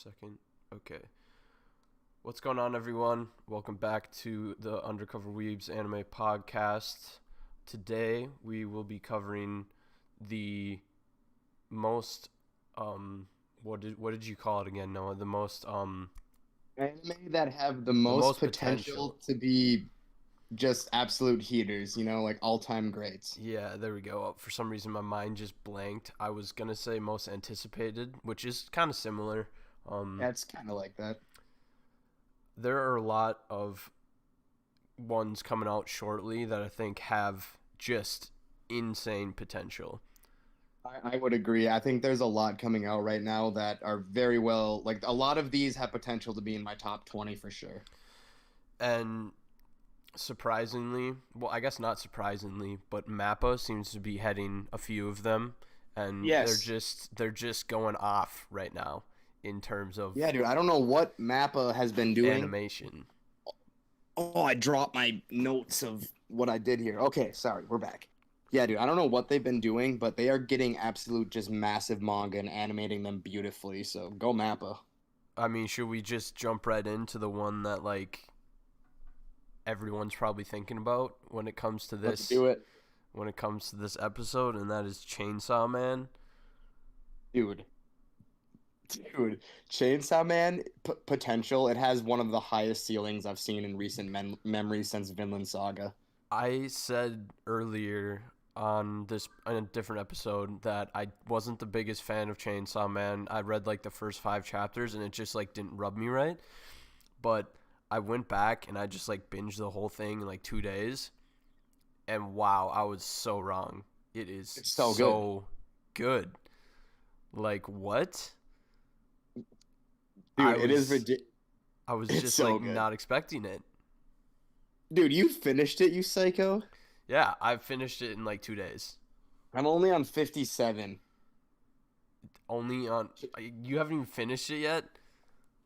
Second. Okay. What's going on, everyone? Welcome back to the Undercover Weebs Anime Podcast. Today we will be covering the most what did you call it again, Noah? The most Anime that have the the most most potential. potential to be just absolute heaters, like all-time greats. Yeah, there we go. For some reason my mind just blanked. I was gonna say most anticipated, which is kind of similar. Um, That's kind of like that. there are a lot of ones coming out shortly that I think have just insane potential. I would agree. I think there's a lot coming out right now that are very well, like a lot of these have potential to be in my top 20 for sure. And surprisingly, well, I guess not surprisingly, but Mappa seems to be heading a few of them, and they're Yes. just they're just going off right now in terms Yeah, of dude, I don't know what Mappa has been doing. animation. Oh, I dropped my notes of what I did here. Okay, sorry, we're back. Yeah, dude, I don't know what they've been doing, but they are getting absolute just massive manga and animating them beautifully. So go Mappa. I mean, should we just jump right into the one that like everyone's probably thinking about Let's do it. when it comes to this episode, and that is Chainsaw Man? Dude, dude, Chainsaw Man potential. It has one of the highest ceilings I've seen in recent memory since Vinland Saga. I said earlier on this in a different episode that I wasn't the biggest fan of Chainsaw Man. I read like the first 5 chapters and it just like didn't rub me right. But I went back and I just like binged the whole thing in like 2 days, and wow, I was so wrong. It is It's so good, so good. Like what? I dude. It is was ridiculous. I was It's just so like good, not expecting it. dude. You finished it, you psycho. Yeah, I finished it in like 2 days. I'm only on 57. Only on You haven't even finished it yet?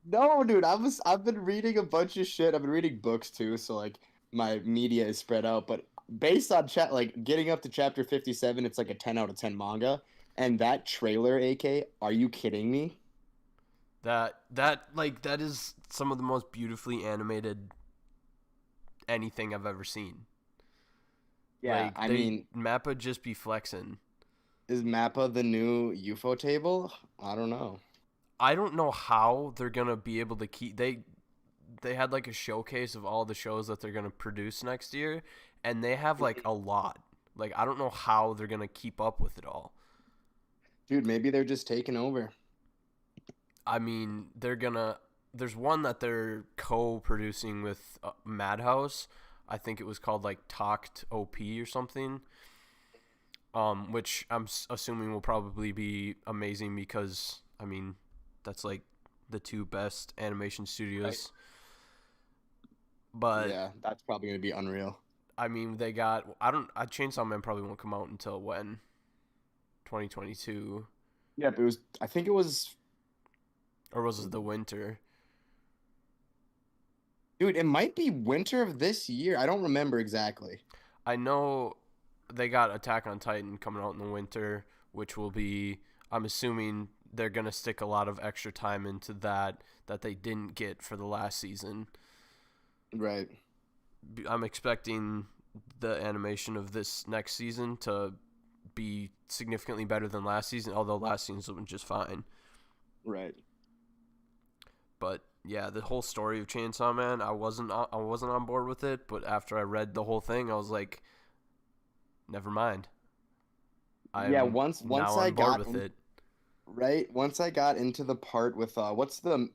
No, dude. I've been reading a bunch of shit. I've been reading books too, so like my media is spread out. But based on chat, like getting up to chapter 57, it's like a 10 out of 10 manga. And that trailer, AK, are you kidding me? That is some of the most beautifully animated anything I've ever seen. Yeah, Like I they mean, Mappa just be flexing. is Mappa the new UFO table? I don't know. I don't know how they're gonna be able to keep they had like a showcase of all the shows that they're gonna produce next year, and they have like a lot. Like I don't know how they're gonna keep up with it all. Dude, maybe they're just taking over. I mean, they're gonna. There's one that they're co-producing with Madhouse. I think it was called like Talked OP or something. Which I'm assuming will probably be amazing because I mean, that's like the two best animation Right. studios. But Yeah, that's probably gonna be unreal. I mean, they got. I don't. I Chainsaw Man probably won't come out until when 2022, Yep, it was. I think it was. or was it the winter? Dude, it might be winter of this year. I don't remember exactly. I know they got Attack on Titan coming out in the winter, which will be. I'm assuming they're gonna stick a lot of extra time into that they didn't get for the last season. Right. I'm expecting the animation of this next season to be significantly better than last season, although last season was just fine. Right. But yeah, the whole story of Chainsaw Man, I wasn't on board with it, but after I read the whole thing, I was like, never mind. Yeah, I'm once now I on board got with in, it. right, once I got into the part with what's the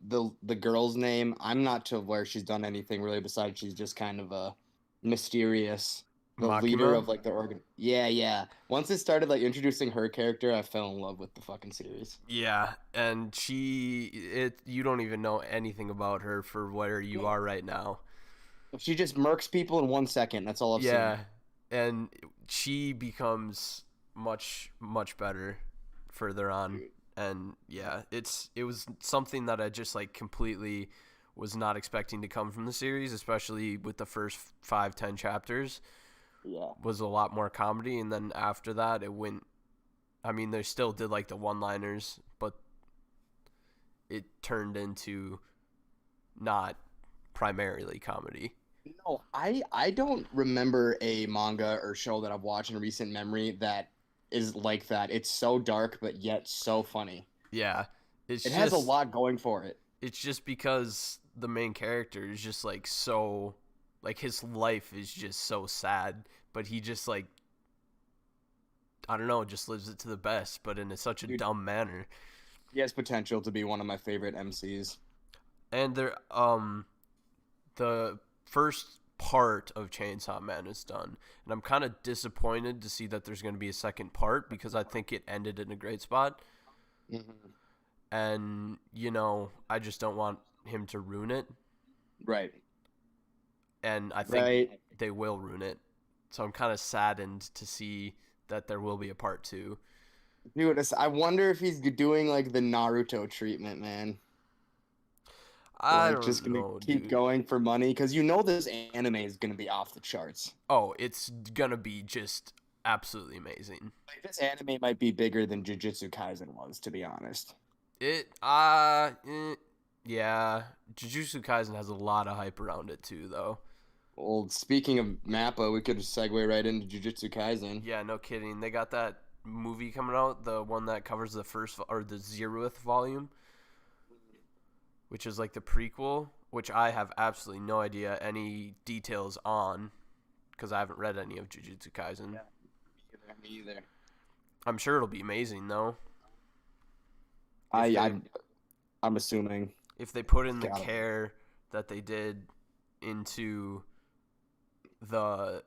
girl's name? I'm not to where she's done anything really besides she's just kind of a mysterious, the leader Makima. of like the organ. Yeah, yeah. Once it started like introducing her character, I fell in love with the fucking series. Yeah, and you don't even know anything about her for where you No. are right now. She just murks people in 1 second. That's all I've seen. Yeah, and she becomes much better further on, Dude. and yeah, it was something that I just like completely was not expecting to come from the series, especially with the first 5-10 chapters Yeah. was a lot more comedy, and then after that it went. I mean, they still did like the one-liners, but it turned into not primarily comedy. No, I don't remember a manga or show that I've watched in recent memory that is like that. It's so dark but yet so funny. Yeah, it's It has a just lot going for it. it's just because the main character is just like so like his life is just so sad, but he just like I don't know, just lives it to the best, but in such a Dude, dumb manner. he has potential to be one of my favorite MCs. And the first part of Chainsaw Man is done, and I'm kind of disappointed to see that there's going to be a second part because I think it ended in a great spot. Hmm. And I just don't want him to ruin it, Right. and I think Right. they will ruin it. So I'm kind of saddened to see that there will be a part 2. Dude, I wonder if he's doing like the Naruto treatment, man. I Like don't just gonna know, keep dude. going for money because you know this anime is gonna be off the charts. Oh, it's gonna be just absolutely amazing. Like this anime might be bigger than Jujutsu Kaisen was, to be honest. Yeah, Jujutsu Kaisen has a lot of hype around it too, though. Well, speaking of Mappa, we could segue right into Jujutsu Kaisen. Yeah, no kidding. They got that movie coming out, the one that covers the first or the 0th volume, which is like the prequel, which I have absolutely no idea any details on because I haven't read any of Jujutsu Kaisen. Yeah. Me either. I'm sure it'll be amazing though. I, If I they I'm assuming. if they put in the Gotta be. care that they did into the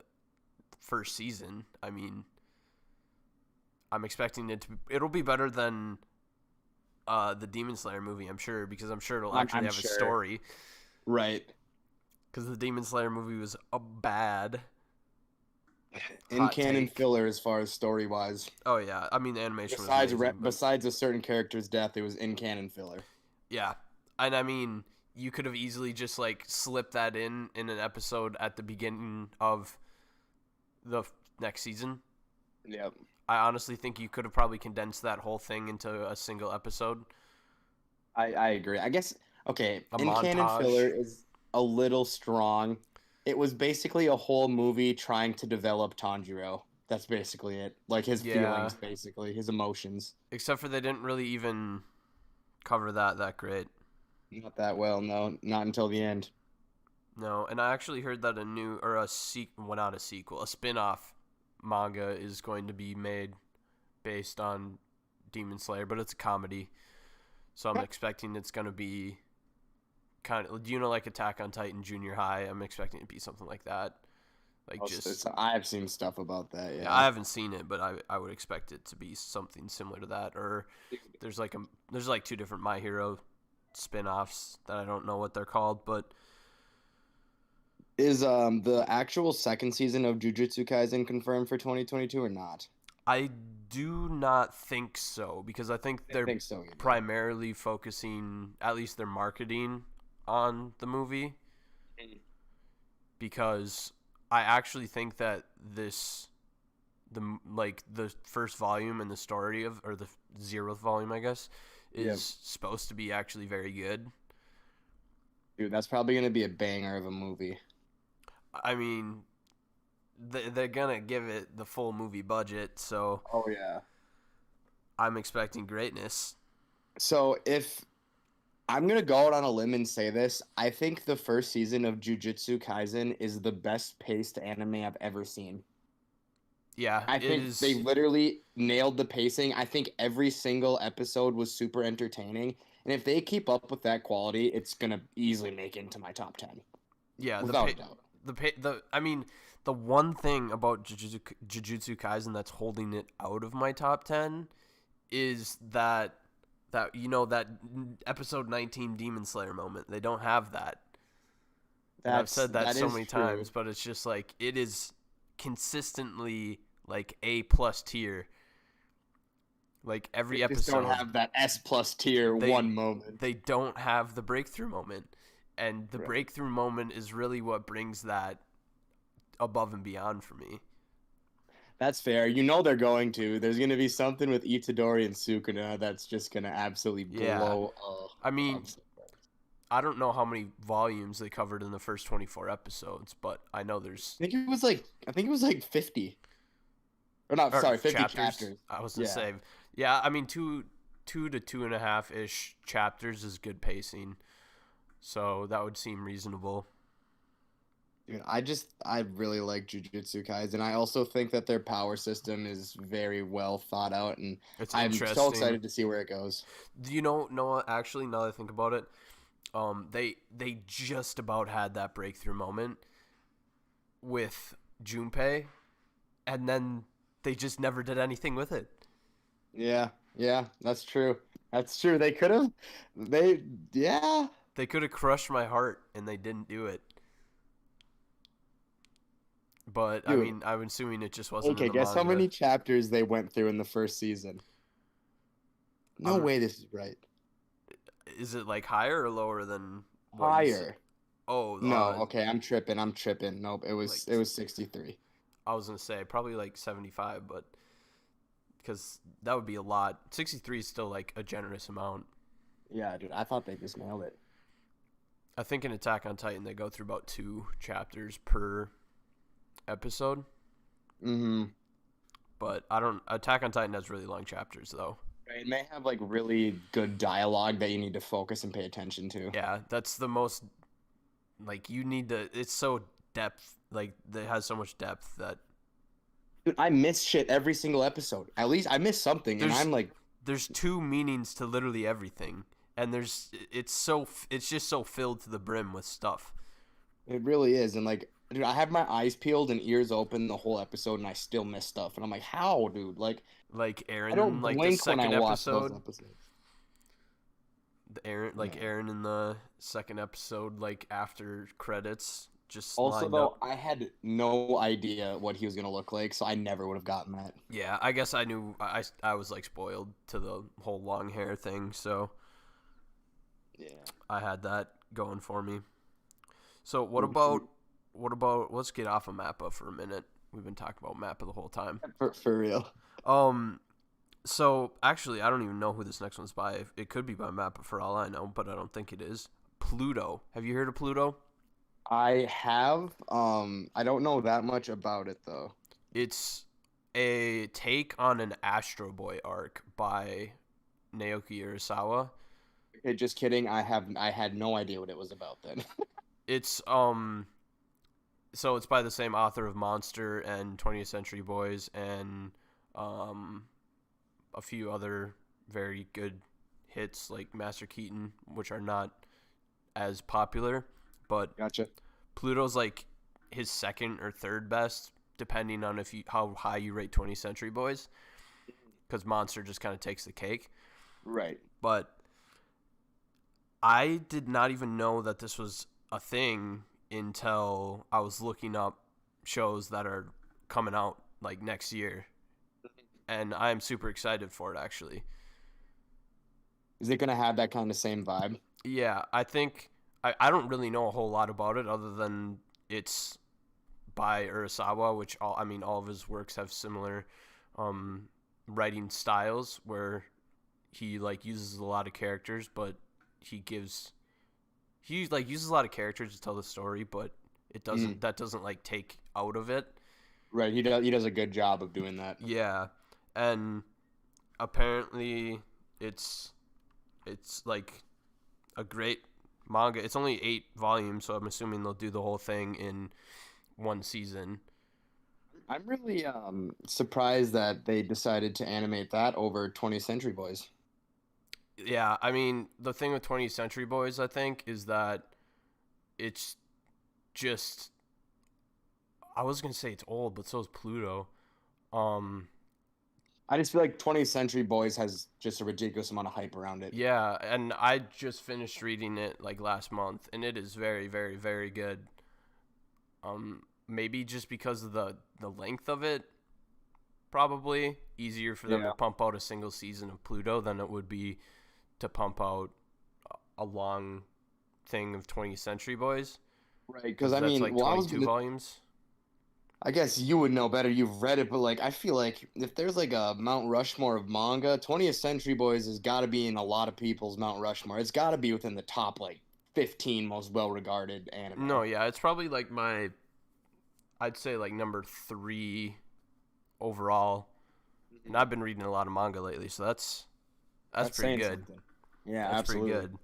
first season, I mean, I'm expecting it'll be better than the Demon Slayer movie, I'm sure, because I'm sure it'll actually I'm have sure. a story. Right. Because the Demon Slayer movie was a bad. In Hot canon take. filler as far as story wise. Oh yeah, I mean the animation Besides was amazing, but besides a certain character's death, it was in canon filler. yeah, and I mean you could have easily just like slipped that in an episode at the beginning of the next season. Yep. I honestly think you could have probably condensed that whole thing into a single episode. I agree. I guess okay, A in canon montage. filler is a little strong. It was basically a whole movie trying to develop Tanjiro. That's basically it. Like his Yeah. feelings, basically his emotions. Except for they didn't really even cover that great. Not that well, no, not until the end. No, and I actually heard that not a sequel, a spin-off manga is going to be made based on Demon Slayer, but it's a comedy. So I'm expecting it's going to be kind of, like Attack on Titan Junior High? I'm expecting it to be something like that. Like I've seen stuff about that. Yeah, I haven't seen it, but I would expect it to be something similar to that. Or there's like 2 different My Hero spin-offs that I don't know what they're called, but is the actual second season of Jujutsu Kaisen confirmed for 2022 or not? I do not think so because I think I they're think so. Either. primarily focusing, at least their marketing, on the movie. Because I actually think that the first volume and the story or the 0th volume, I guess, is supposed to be actually very good. Dude, that's probably gonna be a banger of a movie. I mean, they're gonna give it the full movie budget, so Oh yeah. I'm expecting greatness. So if I'm gonna go out on a limb and say this, I think the first season of Jujutsu Kaisen is the best paced anime I've ever seen. Yeah, I it think is. they literally nailed the pacing. I think every single episode was super entertaining, and if they keep up with that quality, it's gonna easily make it into my top 10. Yeah, Without a doubt. I mean, the one thing about Jujutsu Kaisen that's holding it out of my top 10 is that episode 19 Demon Slayer moment. They don't have that. And I've said that so many times, but it's just like it is consistently like A+ tier. Like every They just episode, don't have that S+ tier one moment. they don't have the breakthrough moment, and the breakthrough moment is really what brings that above and beyond for me. That's fair. You know they're going to. There's gonna be something with Itadori and Sukuna that's just gonna absolutely Yeah. blow I mean, up. I don't know how many volumes they covered in the first 24 episodes, but I know there's I think it was like 50. Or not, or sorry, 50 chapters. chapters. I was gonna Yeah. say, yeah. I mean, two to 2.5 ish chapters is good pacing, so that would seem reasonable. Dude, I really like Jujutsu Kaisen. I also think that their power system is very well thought out, and It's I'm so interesting. excited to see where it goes. Do you know, Noah? Actually, now that I think about it, they just about had that breakthrough moment with Junpei, and then they just never did anything with it. Yeah, yeah, that's true. That's true. They could have, they, yeah. They could have crushed my heart, and they didn't do it. But I Dude, mean, I'm assuming it just wasn't in okay, the guess how manga. many chapters they went through in the first season? No I'm, way this is right. is it like higher or lower than what you said? Higher. Oh, No, okay, I'm tripping. I'm tripping. Nope, like it was 63. I was gonna say probably like 75, but because that would be a lot. 63 is still like a generous amount. Yeah, dude, I thought they just nailed it. I think in Attack on Titan they go through about 2 chapters per episode, Mm-hmm. but I don't. Attack on Titan has really long chapters though. Right, and they have like really good dialogue that you need to focus and pay attention to. Yeah, that's the most like you need to. It's so depth. Like it has so much depth that Dude, I miss shit every single episode. At least I miss something, and there's I'm like, there's two meanings to literally everything, and it's just so filled to the brim with stuff. it really is. And like, dude, I have my eyes peeled and ears open the whole episode, and I still miss stuff. And I'm like, how, dude? Like, Like I Aaron don't in like the blink when I second watch those episode, episodes. Yeah. Aaron in the second episode, like after credits, just Also, lined though, up. I had no idea what he was gonna look like, so I never would have gotten that. Yeah, I guess I knew I was like spoiled to the whole long hair thing, so Yeah. I had that going for me. So Mhm. what about let's get off of Mappa for a minute. We've been talking about Mappa the whole time. For real. Um so actually I don't even know who this next one's by. It could be by Mappa for all I know, but I don't think it is. Pluto. Have you heard of Pluto? I have. I don't know that much about it though. It's a take on an Astro Boy arc by Naoki Urasawa. Okay, just kidding. I had no idea what it was about then. It's so it's by the same author of Monster and 20th Century Boys and um a few other very good hits like Master Keaton, which are not as popular, but Gotcha. Pluto's like his second or third best, depending on if you how high you rate 20th Century Boys, because Monster just kind of takes the cake. Right. But I did not even know that this was a thing until I was looking up shows that are coming out like next year, and I'm super excited for it actually. Is it gonna have that kind of same vibe? Yeah, I think I don't really know a whole lot about it other than it's by Urasawa, which all of his works have similar um, writing styles where he like uses a lot of characters, but he gives he like uses a lot of characters to tell the story, but it Mm. doesn't like take out of it. Right. He does a good job of doing that. Yeah, and apparently it's it's like a great manga. It's only 8 volumes, so I'm assuming they'll do the whole thing in one season. I'm really surprised that they decided to animate that over 20th Century Boys. Yeah, I mean the thing with 20th Century Boys, I think, is that it's just I was gonna say it's old, but so is Pluto. Um, I just feel like 20th Century Boys has just a ridiculous amount of hype around it. yeah, and I just finished reading it like last month, and it is very, very, very good. Maybe just because of the length of it, probably easier for them to Yeah. pump out a single season of Pluto than it would be to pump out a long thing of 20th Century Boys, Right. Because because I that's mean, like well, 22 volumes. I guess you would know better. You've read it, but like I feel like if there's like a Mount Rushmore of manga, 20th Century Boys has got to be in a lot of people's Mount Rushmore. It's got to be within the top like 15 most well-regarded anime. No, yeah, it's probably like I'd say like number 3 overall. And I've been reading a lot of manga lately, so that's pretty saying good. something. Yeah, That's absolutely. pretty good.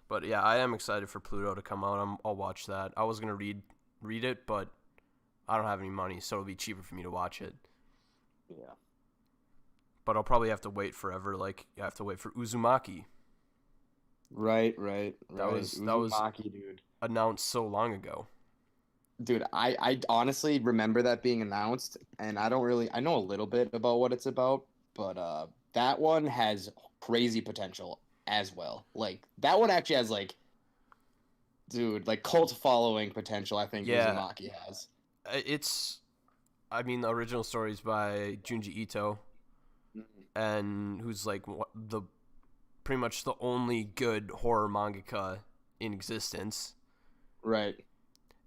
But yeah, I am excited for Pluto to come out. I'll watch that. I was gonna read it, but I don't have any money, so it'll be cheaper for me to watch it. Yeah. But I'll probably have to wait forever. Like I have to wait for Uzumaki. Right. That was Uzumaki, dude. announced so long ago. Dude, I honestly remember that being announced, and I know a little bit about what it's about, but that one has crazy potential as well. Like that one actually has like, dude, like cult following potential. I think Yeah, Uzumaki has. it's. I mean, the original story is by Junji Ito, and who's like the pretty much the only good horror mangaka in existence. Right.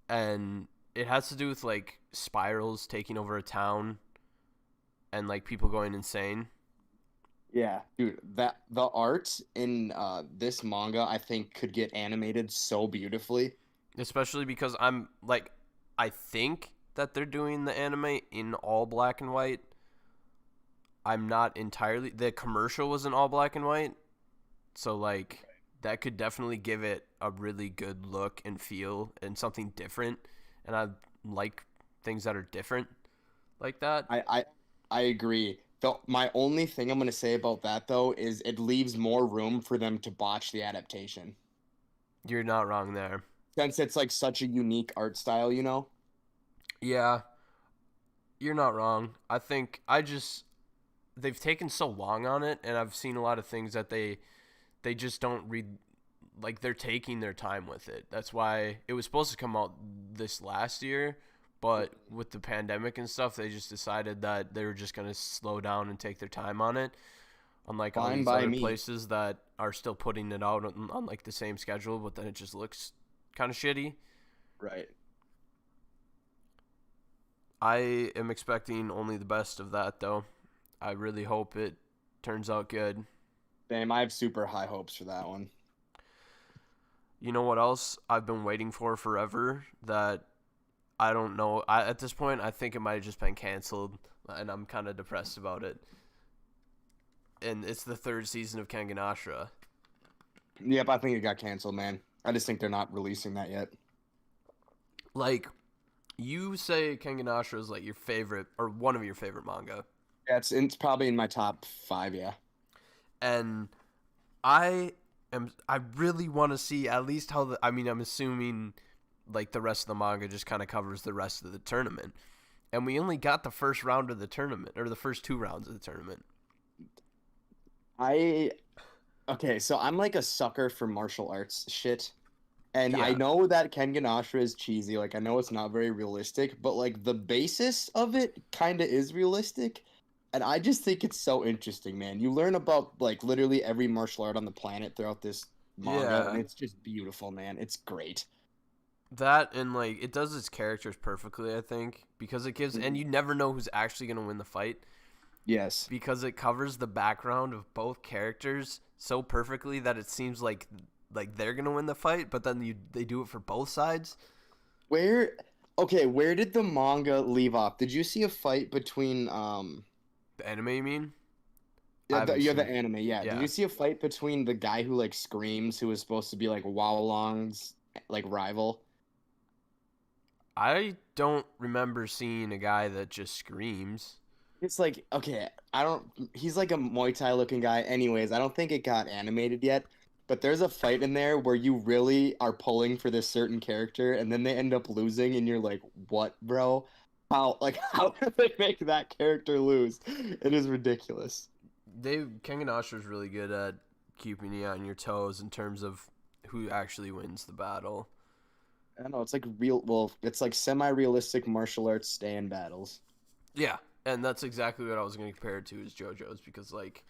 And it has to do with like spirals taking over a town and like people going insane. Yeah, dude, that the art in this manga I think could get animated so beautifully. Especially because I'm like I think that they're doing the anime in all black and white. I'm not entirely, the commercial was in all black and white. So like that could definitely give it a really good look and feel and something different. And I like things that are different like that. I agree. Though my only thing I'm gonna say about that though is it leaves more room for them to botch the adaptation. You're not wrong there. Since it's like such a unique art style, you know? Yeah, you're not wrong. I think they've taken so long on it, and I've seen a lot of things that they just don't read, like they're taking their time with it. That's why it was supposed to come out this last year, but with the pandemic and stuff, they just decided that they were just going to slow down and take their time on it. Unlike all Fine these by other me. places that are still putting it out on like the same schedule, but then it just looks kind of shitty. Right. I am expecting only the best of that, though. I really hope it turns out good. Damn, I have super high hopes for that one. You know what else I've been waiting for forever that I don't know. At this point, I think it might have just been canceled, and I'm kind of depressed about it. And it's the 3rd season of Kengan Ashura. Yep, I think it got canceled, man. I just think they're not releasing that yet. Like, you say Kengan Ashura is like your favorite, or one of your favorite manga. Yeah, it's probably in my top 5, yeah. And I really want to see at least how I'm assuming like the rest of the manga just kind of covers the rest of the tournament. And we only got the first round of the tournament, or the first 2 rounds of the tournament. I Okay, so I'm like a sucker for martial arts shit. And I Yeah. know that Kengan Ashura is cheesy, like I know it's not very realistic, but like the basis of it kind of is realistic. And I just think it's so interesting, man. You learn about like literally every martial art on the planet throughout this manga, and Yeah. it's just beautiful, man. It's great. That and like it does its characters perfectly, I think, because it gives, and Mhm. you never know who's actually going to win the fight Yes. because it covers the background of both characters so perfectly that it seems like they're going to win the fight, but then they do it for both sides. Where Okay, where did the manga leave off? Did you see a fight between The anime, you mean? I yeah, haven't you're the seen. anime, yeah. Did Yeah. you see a fight between the guy who like screams, who was supposed to be like Wowlong's like rival? I don't remember seeing a guy that just screams. It's like, okay, I don't he's like a Muay Thai looking guy. Anyways, I don't think it got animated yet, but there's a fight in there where you really are pulling for this certain character and then they end up losing and you're like, "What, bro? How did they make that character lose?" It is ridiculous. Kengan Ashura is really good at keeping you on your toes in terms of who actually wins the battle. I don't know, it's like it's like semi-realistic martial arts stand battles. Yeah, and that's exactly what I was going to compare it to is JoJo's because like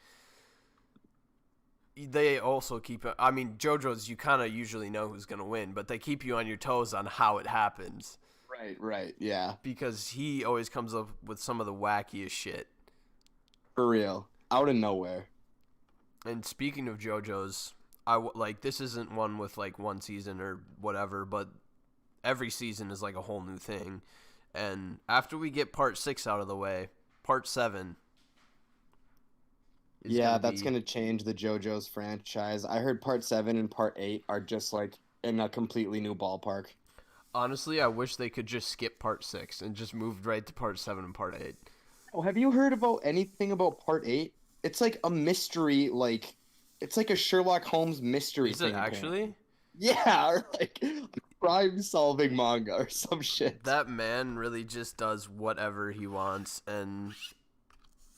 they also keep. I mean, JoJo's you kind of usually know who's going to win, but they keep you on your toes on how it happens. Right, yeah, because he always comes up with some of the wackiest shit. for real, out of nowhere. And speaking of JoJo's, like this isn't one with like one season or whatever, but every season is like a whole new thing. And after we get part 6 out of the way, part 7 is Yeah, gonna that's be. gonna change the JoJo's franchise. I heard part 7 and part 8 are just like in a completely new ballpark. Honestly, I wish they could just skip part 6 and just move right to part 7 and part 8. Oh, have you heard about anything about part 8? It's like a mystery, like it's like a Sherlock Holmes mystery Is it thing, apparently. actually? Yeah, or like crime-solving manga or some shit. That man really just does whatever he wants, and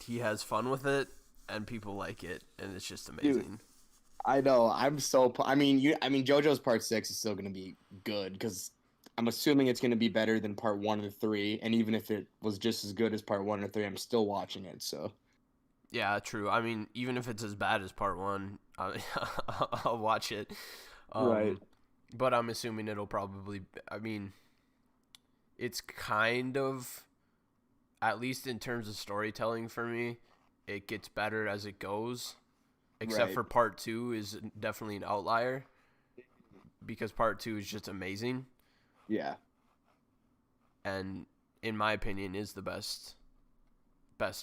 he has fun with it, and people like it, and it's just amazing. I know. I mean, JoJo's Part 6 is still gonna be good because I'm assuming it's gonna be better than Part 1 and 3. And even if it was just as good as Part 1 or 3, I'm still watching it. So Yeah, true. I mean, even if it's as bad as part 1, I'll watch it. Right. But I'm assuming it'll probably. I mean, it's kind of, at least in terms of storytelling for me, it gets better as it goes. Except Right. for part 2 is definitely an outlier because part 2 is just amazing Yeah. and, in my opinion, is the best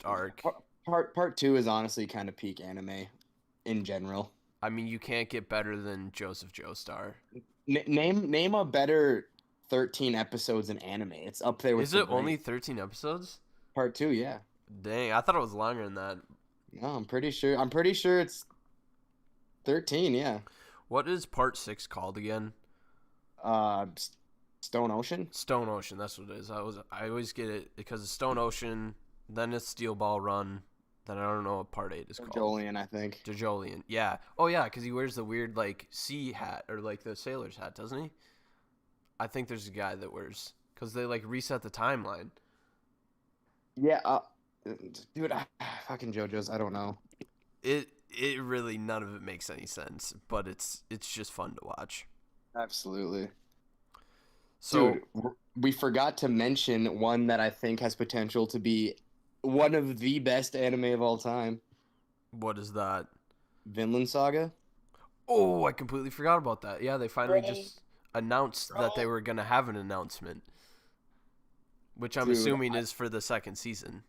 arc. Part 2 is honestly kind of peak anime in general. I mean, you can't get better than Joseph Joestar. Name a better 13 episodes in anime. It's up there with Is the it only great. 13 episodes? Part 2, yeah. Dang, I thought it was longer than that. No, I'm pretty sure. I'm pretty sure it's 13. Yeah. What is part 6 called again? S- Stone Ocean. Stone Ocean, that's what it is. I always get it because it's Stone Ocean, then it's Steel Ball Run, then I don't know what part 8 is called. Jolien, I think. Jojolian. Yeah. Oh yeah, because he wears the weird like sea hat or like the sailor's hat, doesn't he? I think there's a guy that wears because they like reset the timeline. Yeah. Dude, fucking JoJo's. I don't know. It really none of it makes any sense, but it's just fun to watch. Absolutely. So Dude, we forgot to mention one that I think has potential to be one of the best anime of all time. what is that? Vinland Saga. Oh, I completely forgot about that. Yeah, they finally Bro. just announced that they were gonna have an announcement, which I'm Dude, assuming is for the second season.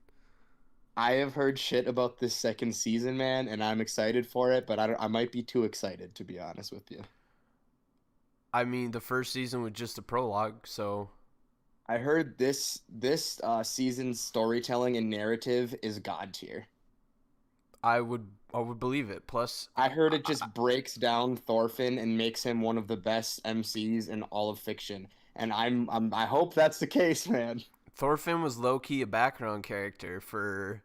I have heard shit about this second season, man, and I'm excited for it, but I might be too excited to be honest with you. I mean, the first season was just a prologue, so I heard this season's storytelling and narrative is god tier. I would believe it. Plus, I heard it just breaks down Thorfinn and makes him one of the best MCs in all of fiction. And I hope that's the case, man. Thorfinn was low key a background character for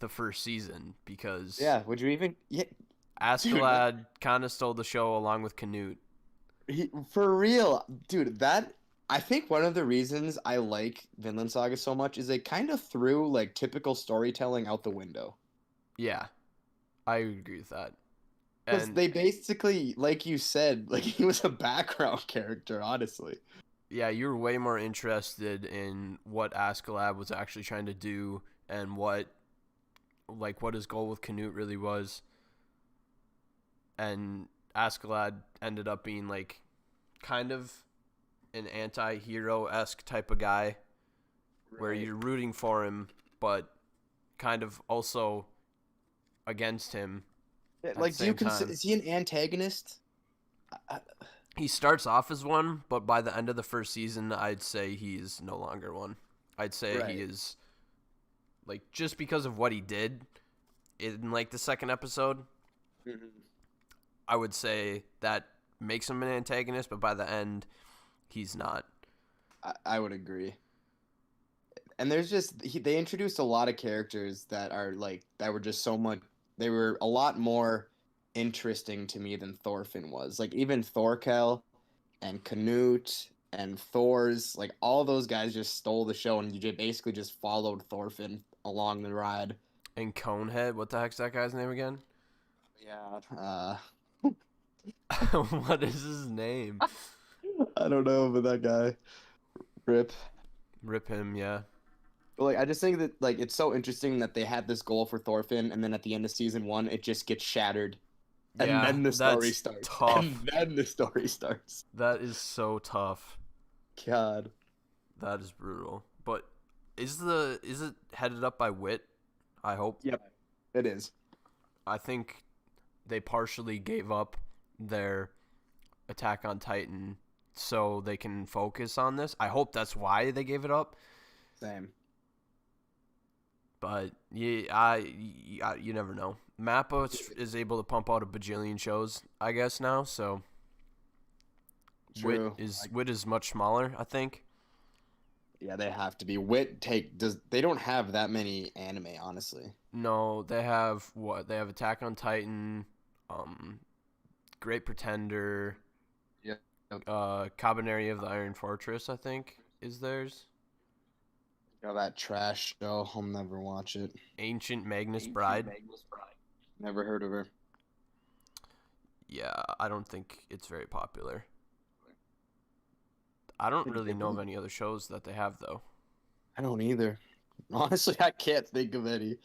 the first season because Yeah, would you even yeah, Askeladd kind of stole the show along with Canute. for real, dude, that I think one of the reasons I like Vinland Saga so much is they kind of threw like typical storytelling out the window. Yeah, I agree with that. Because And they basically, like you said, like he was a background character, honestly. yeah, you were way more interested in what Askeladd was actually trying to do and what his goal with Canute really was. And Askeladd ended up being like kind of an anti-hero esque type of guy where you're rooting for him, but kind of also against him. Yeah, at like, the do you same consider time. is he an antagonist? He starts off as one, but by the end of the first season, I'd say he's no longer one. I'd say Right. he is like just because of what he did in like the second episode. I would say that makes him an antagonist, but by the end, he's not. I would agree. And there's just they introduced a lot of characters that are like that were just so much. They were a lot more interesting to me than Thorfinn was. Like even Thorkel and Canute and Thor's like all those guys just stole the show and you basically just followed Thorfinn along the ride. And Conehead, what the heck's that guy's name again? Yeah. What is his name? I don't know, but that guy, Rip. Rip him, yeah. But like I just think that like it's so interesting that they had this goal for Thorfinn, and then at the end of season one, it just gets shattered, and Yeah, then the story that's starts, tough. and then the story starts. That is so tough. God. That is brutal. But is it headed up by Wit? I hope. Yep. It is. I think they partially gave up their Attack on Titan so they can focus on this. I hope that's why they gave it up. Same. But you never know. Mappa is able to pump out a bajillion shows, I guess now. So True. Wit is much smaller, I think. Yeah, they have to be. They don't have that many anime, honestly. No, they have what? They have Attack on Titan, um, Great Pretender, Yeah. Cabaneri of the Iron Fortress, I think, is theirs. That trash show. I'll never watch it. Ancient Magnus Bride. Never heard of her. Yeah, I don't think it's very popular. I don't really know of any other shows that they have though. I don't either. Honestly, I can't think of any.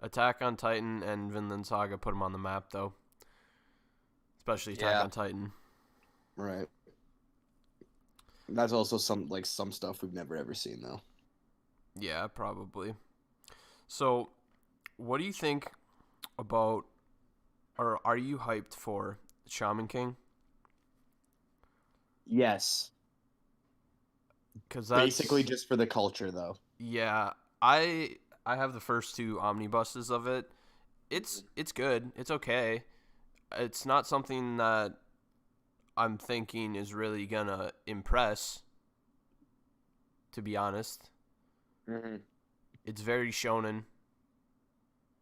Attack on Titan and Vinland Saga put them on the map though. Especially Attack on Titan. Right. That's also some stuff we've never ever seen though. Yeah, probably. So, what do you think about, or are you hyped for Shaman King? Yes. Because that's basically just for the culture, though. Yeah, I have the first two omnibuses of it. It's good. It's okay. It's not something that I'm thinking is really gonna impress. To be honest, it's very shonen.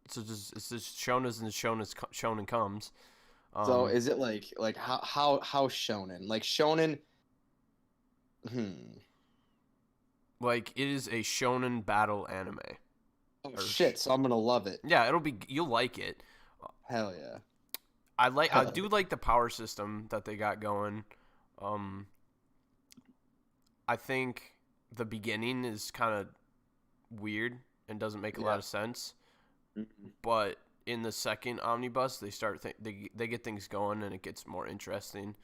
It's just shonen and shonen comes. So is it like how shonen? Like shonen. Like it is a shonen battle anime. Oh shit! So I'm gonna love it. Yeah, you'll like it. Hell yeah. I do like the power system that they got going. I think the beginning is kind of weird and doesn't make a lot of sense. But in the second omnibus, they get things going and it gets more interesting.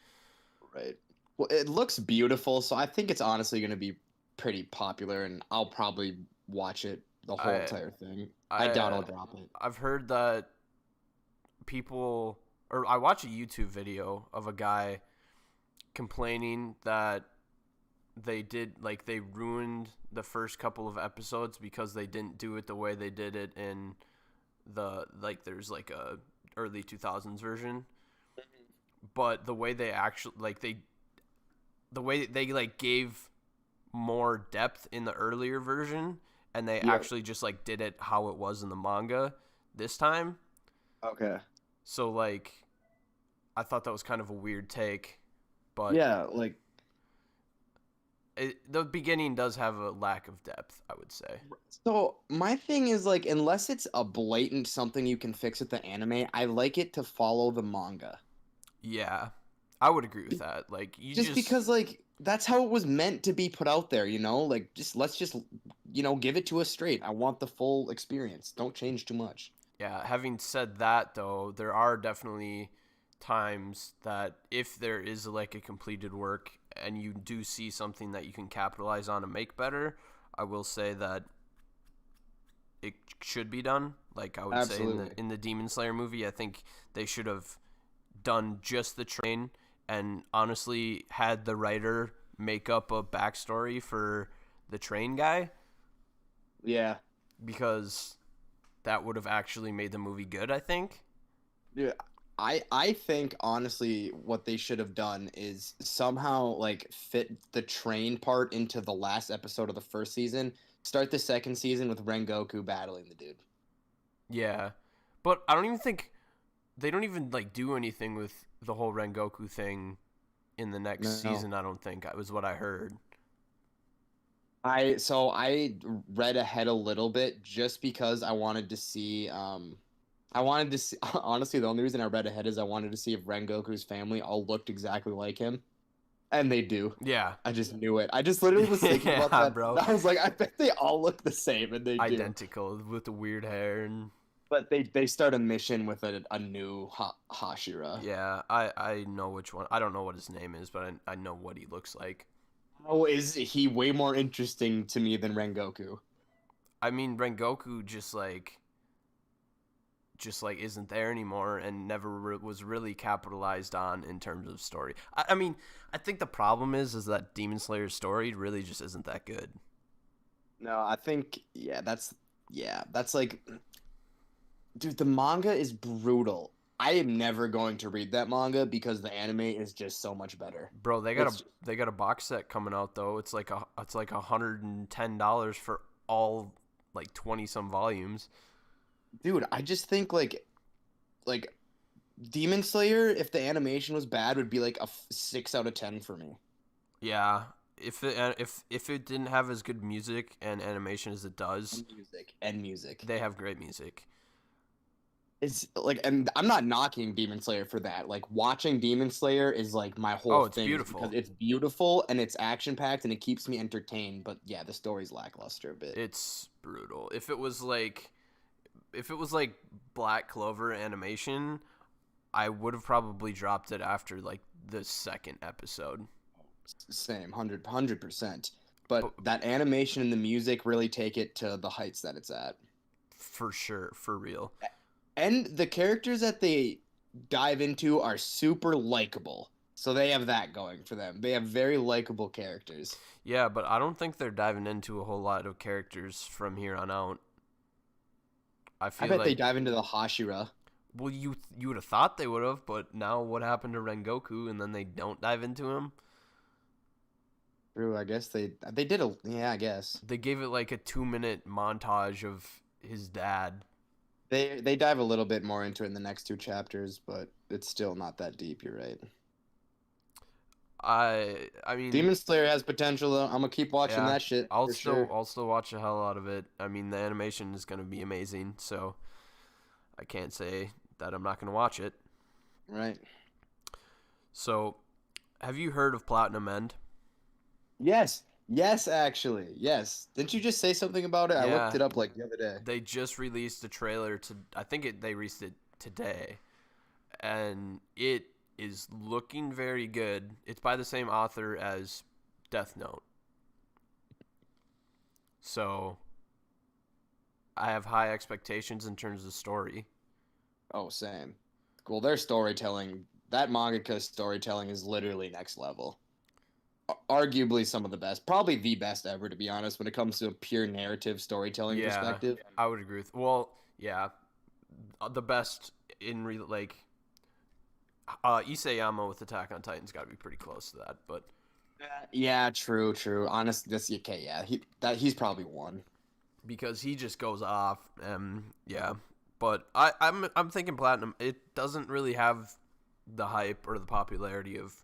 Right. Well, it looks beautiful, so I think it's honestly going to be pretty popular, and I'll probably watch it the whole entire thing. I doubt I'll drop it. I've heard that I watched a YouTube video of a guy complaining that they ruined the first couple of episodes because they didn't do it the way they did it in there's like a early 2000s version, but the way they actually the way they gave more depth in the earlier version, and they actually just did it how it was in the manga this time. Okay. So I thought that was kind of a weird take, but yeah, the beginning does have a lack of depth, I would say. So my thing is unless it's a blatant something you can fix with the anime, I like it to follow the manga. Yeah, I would agree with that. Just because that's how it was meant to be put out there, let's just give it to us straight. I want the full experience. Don't change too much. Yeah, having said that though, there are definitely times that if there is a completed work and you do see something that you can capitalize on and make better, I will say that it should be done. I would Absolutely. say in the Demon Slayer movie, I think they should have done just the train and honestly had the writer make up a backstory for the train guy. Yeah. Because that would have actually made the movie good, I think. Yeah. I think honestly what they should have done is somehow fit the train part into the last episode of the first season. Start the second season with Rengoku battling the dude. Yeah. But I don't even think they don't even do anything with the whole Rengoku thing in the next season, I don't think. That was what I heard. I read ahead a little bit just because I wanted to see honestly, the only reason I read ahead is I wanted to see if Rengoku's family all looked exactly like him. And they do. Yeah. I just knew it. I just literally was thinking about Yeah, that. bro. I was like, I bet they all look the same, and they do. Identical with the weird hair and But they start a mission with a new Hashira. yeah, I know which one. I don't know what his name is, but I know what he looks like. How is he way more interesting to me than Rengoku? I mean, Rengoku just like isn't there anymore and never was really capitalized on in terms of story. I mean, I think the problem is that Demon Slayer's story really just isn't that good. No, I think that's like, dude, the manga is brutal. I am never going to read that manga because the anime is just so much better. Bro, they got It's a box set coming out though. It's like $110 for all like 20 some volumes. dude, I just think like Demon Slayer, if the animation was bad, would be like a 6 out of 10 for me. Yeah, if it didn't have as good music and animation as it does, And music. they have great music. It's like, and I'm not knocking Demon Slayer for that. Like watching Demon Slayer is like my whole Oh, it's thing beautiful. because it's beautiful and it's action packed and it keeps me entertained. But yeah, the story's lackluster a bit. It's brutal. If it was like Black Clover animation, I would have probably dropped it after like the second episode. Same, 100%. But But that animation and the music really take it to the heights that it's at. for sure, for real. And the characters that they dive into are super likable. So they have that going for them. They have very likable characters. Yeah, but I don't think they're diving into a whole lot of characters from here on out. I I feel bet they like dive into the Hashira. well, you would have thought they would have, but now what happened to Rengoku, and then they don't dive into him? True, I guess they did a yeah, I guess. They gave it like a 2 minute montage of his dad. They dive a little bit more into it in the next two chapters, but it's still not that deep, you're right. I mean, Demon Slayer has potential though. I'm gonna keep watching yeah, that shit for sure. I'll still watch the hell out of it. I mean, the animation is gonna be amazing, so I can't say that I'm not gonna watch it. Right. So, have you heard of Platinum End? Yes. Yes, actually. Yes. Didn't you just say something about it? I Yeah. looked it up like the other day. They just released a trailer to. I think they released it today, and it is looking very good. It's by the same author as Death Note, so I have high expectations in terms of story. Oh, same. Well, their storytelling, that mangaka's storytelling is literally next level. Arguably some of the best, probably the best ever, to be honest, when it comes to a pure narrative storytelling Yeah, perspective. I would agree with. Well, yeah, the best in Isayama with Attack on Titan's got to be pretty close to that, but Yeah, true, true. Honestly, this okay, yeah, he's probably one. because he just goes off, yeah. But I'm thinking Platinum. It doesn't really have the hype or the popularity of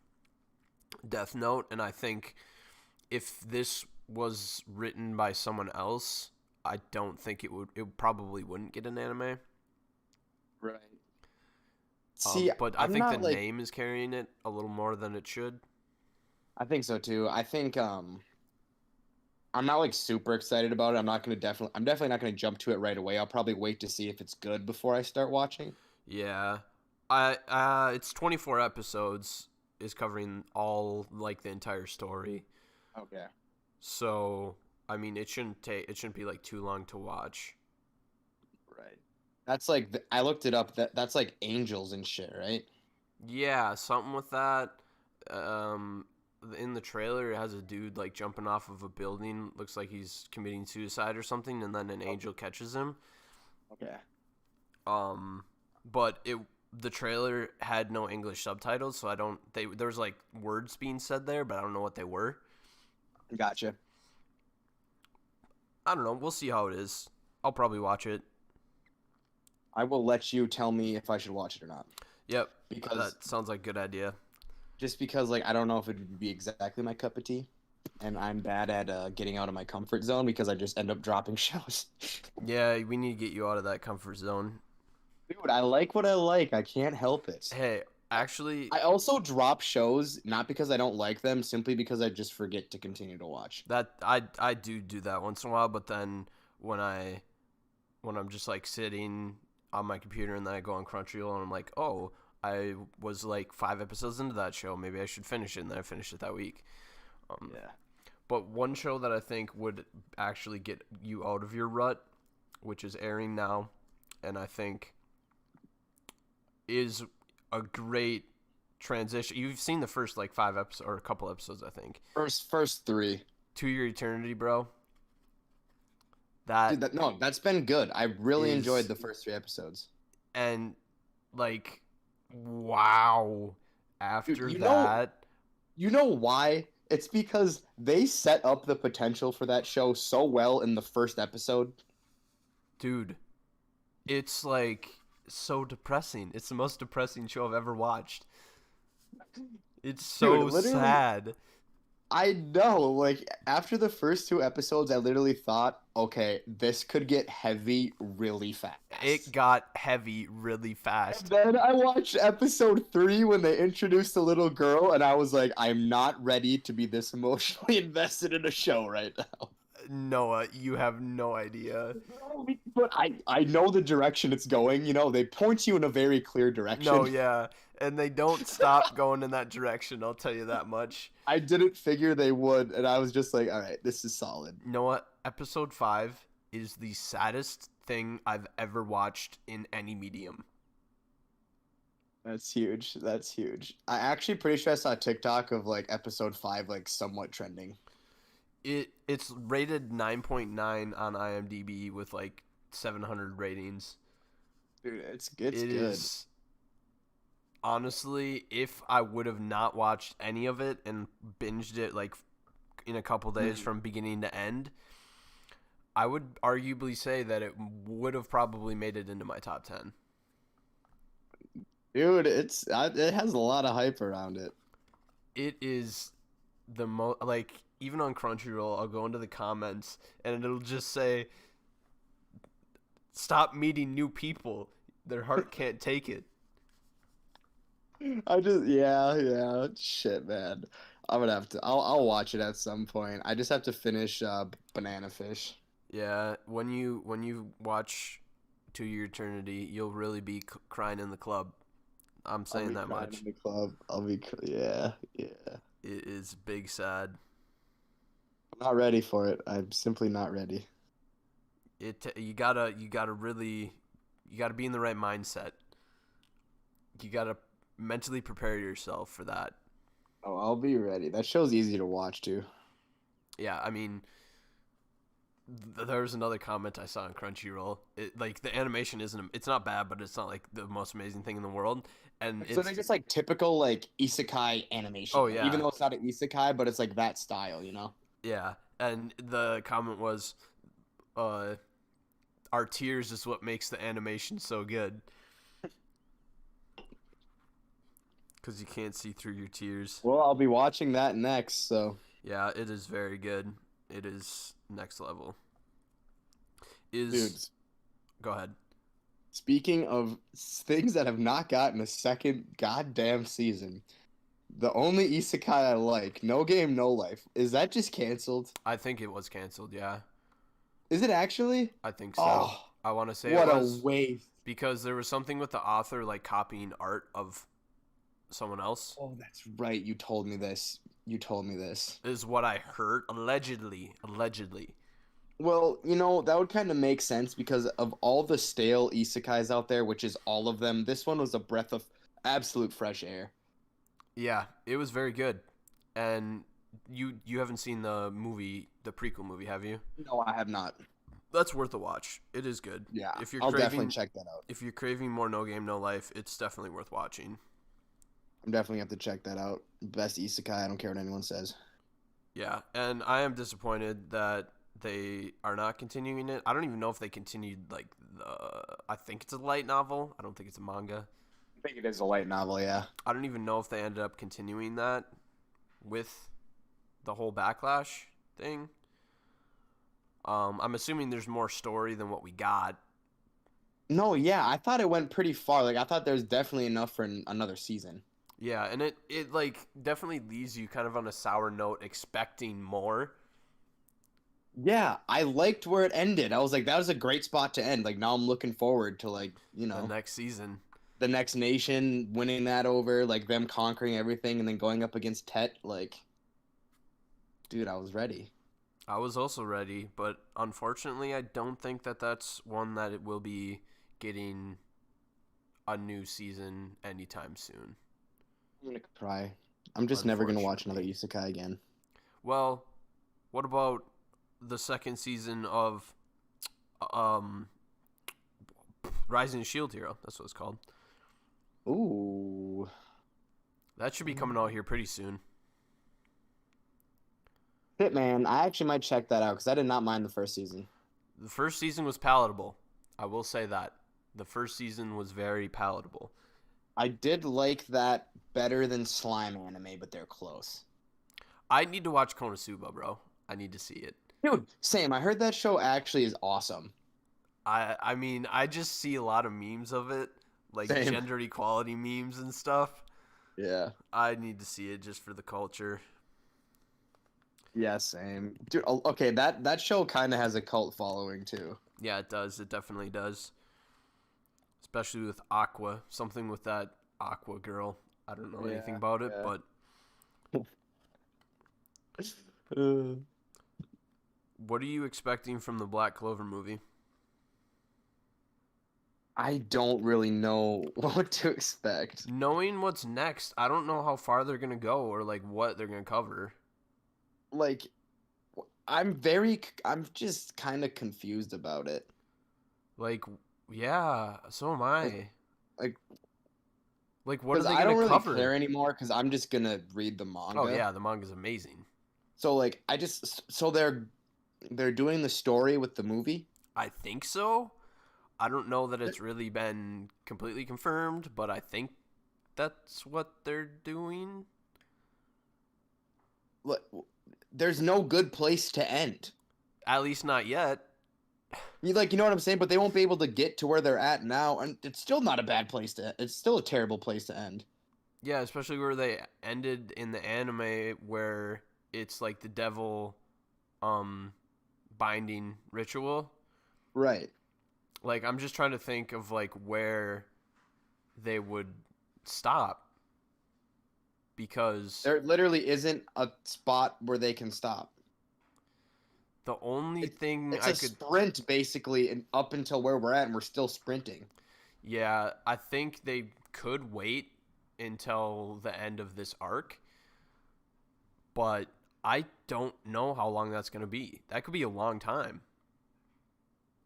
Death Note, and I think if this was written by someone else, I don't think it would. It probably wouldn't get an anime. Right. See, But I I'm think not the like name is carrying it a little more than it should. I think so too. I think I'm not like super excited about it. I'm definitely not gonna jump to it right away. I'll probably wait to see if it's good before I start watching. Yeah, it's 24 episodes, is covering all like the entire story. Okay. So I mean, it shouldn't be like too long to watch. Right. That's like I looked it up. That's like angels and shit, right? Yeah, something with that. Um, in the trailer, it has a dude like jumping off of a building. Looks like he's committing suicide or something, and then an angel catches him. Okay. But the trailer had no English subtitles, so I don't. There was like words being said there, but I don't know what they were. Gotcha. I don't know. We'll see how it is. I'll probably watch it. I will let you tell me if I should watch it or not. Yep, Because that sounds like a good idea. just because like I don't know if it would be exactly my cup of tea, and I'm bad at getting out of my comfort zone because I just end up dropping shows. Yeah, we need to get you out of that comfort zone. Dude, I like what I like. I can't help it. Hey, actually, I also drop shows not because I don't like them, simply because I just forget to continue to watch. that I do that once in a while, but then when I when I'm just like sitting on my computer and then I go on Crunchyroll and I'm like, oh, I was like 5 episodes into that show, maybe I should finish it, and then I finished it that week. Yeah. But one show that I think would actually get you out of your rut, which is airing now, and I think is a great transition. You've seen the first like 5 episodes or a couple episodes, I think. First three. To Your Eternity, bro. That Dude, no, that's been good. I really enjoyed is the first 3 episodes. and like wow. Dude, After that, you know why? It's because they set up the potential for that show so well in the first episode. dude, it's like so depressing. It's the most depressing show I've ever watched. It's so Dude, literally, sad. I know. Like after the first 2 episodes, I literally thought, okay, this could get heavy really fast. It got heavy really And fast. then I watched episode 3 when they introduced the little girl, and I was like, I'm not ready to be this emotionally invested in a show right now. Noah, you have no idea. But I know the direction it's going. You know, they point you in a very clear direction. No, yeah. And they don't stop going in that direction, I'll tell you that much. I didn't figure they would, and I was just like, all right, this is solid. You know what? Episode 5 is the saddest thing I've ever watched in any medium. That's huge. That's huge. I actually pretty sure I saw a TikTok of like episode 5 like somewhat trending. It's rated 9.9 on IMDb with like 700 ratings. Dude, it's It good. is honestly, if I would have not watched any of it and binged it like in a couple days from beginning to end, I would arguably say that it would have probably made it into my top 10. Dude, it has a lot of hype around it. It is the most like even on Crunchyroll, I'll go into the comments and it'll just say, "Stop meeting new people. Their heart can't take it." Yeah, shit, man. I'm gonna have to. I'll watch it at some point. I just have to finish Banana Fish. Yeah, when you watch To Your Eternity, you'll really be crying in the club. I'm I'll saying be that crying much. in the club. Yeah. It is big sad. I'm not ready for it. I'm simply not ready. You gotta really you gotta be in the right mindset. You gotta mentally prepare yourself for that. Oh, I'll be ready. That show's easy to watch too. Yeah, I mean, there was another comment I saw on Crunchyroll. Like the animation it's not bad, but it's not like the most amazing thing in the world. And So they're just like typical like isekai animation. Oh, yeah. Even though it's not an isekai, but it's like that style, you know? yeah, and the comment was, our tears is what makes the animation so good. Because you can't see through your tears. Well, I'll be watching that next, so Yeah, it is very good. It is next level. dude, Go ahead. speaking of things that have not gotten a second goddamn season, the only isekai I like, No Game, No Life, is that just canceled? I think it was canceled, yeah. Is it actually? I think so. Oh, I want to say what it a was waste. because there was something with the author like copying art of someone else. Oh, that's right. You told me this. Is what I heard. Allegedly. Well, you know, that would kind of make sense because of all the stale isekais out there, which is all of them, this one was a breath of absolute fresh air. Yeah, it was very good. And you haven't seen the prequel movie, have you? No, I have not. That's worth a watch. It is good. Yeah, If you're I'll craving definitely check that out. if you're craving more No Game No Life, it's definitely worth watching. I'm definitely have to check that out. Best isekai, I don't care what anyone says. Yeah, and I am disappointed that they are not continuing it. I don't even know if they continued like I think it's a light novel. I don't think it's a manga. I think it is a light novel, yeah. I don't even know if they ended up continuing that with the whole backlash thing. I'm assuming there's more story than what we got. No, yeah, I thought it went pretty far. Like I thought there was definitely enough for another season. Yeah, and it like definitely leaves you kind of on a sour note, expecting more. Yeah, I liked where it ended. I was like, that was a great spot to end. Like now I'm looking forward to like, The next season. the next nation winning that over, like them conquering everything and then going up against Tet. Like, dude, I was ready. I was also ready, but unfortunately, I don't think that that's one that it will be getting a new season anytime soon. I'm gonna cry. I'm just never gonna watch another Unfortunately. isekai again. Well, what about the second season of um Rising Shield Hero? That's what it's called. Ooh. That should be coming out here pretty soon. Hitman, I actually might check that out because I did not mind the first season. The first season was palatable. I will say that. The first season was very palatable. I did like that better than Slime anime, but they're close. I need to watch Konosuba, bro. I need to see it. Dude, same. I heard that show actually is awesome. I mean, I just see a lot of memes of it, like Same. gender equality memes and stuff. Yeah. I need to see it just for the culture. Yeah, same. Dude, okay, that show kind of has a cult following too. Yeah, it does. It definitely does. Especially with Aqua. Something with that Aqua girl. I don't know anything Yeah, about it, yeah. but Uh, what are you expecting from the Black Clover movie? I don't really know what to expect. Knowing what's next, I don't know how far they're going to go or like what they're going to cover. Like, I'm just kind of confused about it. Like, yeah, so am Like, I. like, Like, what are because they I going don't to really cover? care anymore because I'm just gonna read the Oh, manga. yeah, the manga's amazing. So like, so they're doing the story with the movie. I think so. I don't know that it's really been completely confirmed, but I think that's what they're doing. Like, there's no good place to end. At least not yet. You know what I'm saying? But they won't be able to get to where they're at now, and it's still not a bad place to. It's still a terrible place to end. Yeah, especially where they ended in the anime where it's like the devil um binding ritual. Right. Like I'm just trying to think of like where they would stop because There literally isn't a spot where they can stop. the only It's thing it's I a could sprint basically, and up until where we're at, and we're still sprinting. yeah, I think they could wait until the end of this arc, but I don't know how long that's going to be. That could be a long time.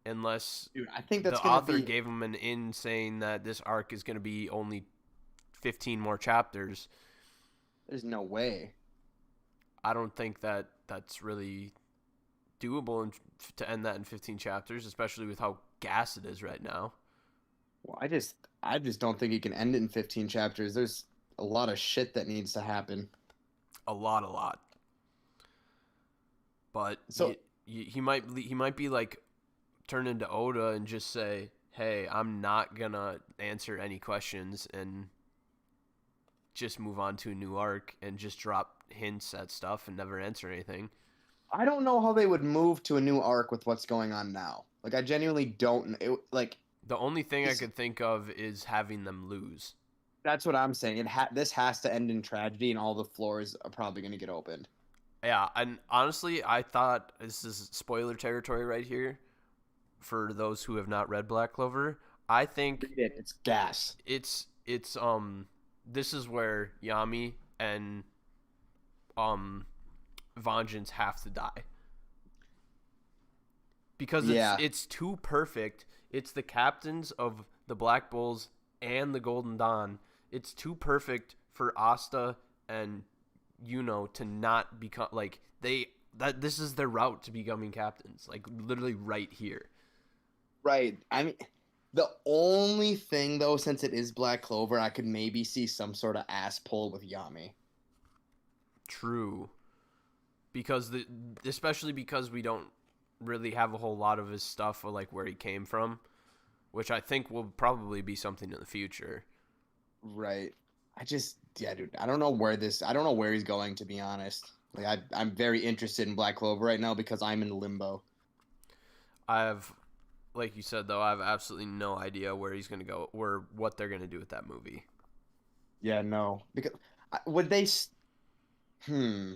Unless Dude, I think the that's gonna author be. gave him an in saying that this arc is going to be only 15 more chapters. There's no way. I don't think that that's really doable to end that in 15 chapters, especially with how gas it is right now. Well, I just don't think you can end it in 15 chapters. There's a lot of shit that needs to happen. A lot, a lot. But So he might be like turn into Oda and just say, "Hey, I'm not gonna answer any questions," and just move on to a new arc and just drop hints at stuff and never answer anything. I don't know how they would move to a new arc with what's going on now. Like I genuinely don't. Like The only thing I this, could think of is having them lose. that's what I'm saying. This has to end in tragedy, and all the floors are probably going to get opened. Yeah, and honestly, I thought this is spoiler territory right here for those who have not read Black Clover. I think Read it. It's gas. it's this is where Yami and um Vengeance have to die because Yeah. it's too perfect. It's the captains of the Black Bulls and the Golden Dawn. It's too perfect for Asta and Yuno to not become like they that this is their route to becoming captains. Like literally right here. Right. I mean, the only thing though, since it is Black Clover, I could maybe see some sort of ass pull with Yami. True. Because especially because we don't really have a whole lot of his stuff or like where he came from. which I think will probably be something in the future. Right. Yeah, dude. I don't know where he's going, to be honest. Like, I'm very interested in Black Clover right now because I'm in limbo. I have, like you said though, I have absolutely no idea where he's gonna go or what they're gonna do with that movie. Yeah, no. Because would they? Hmm.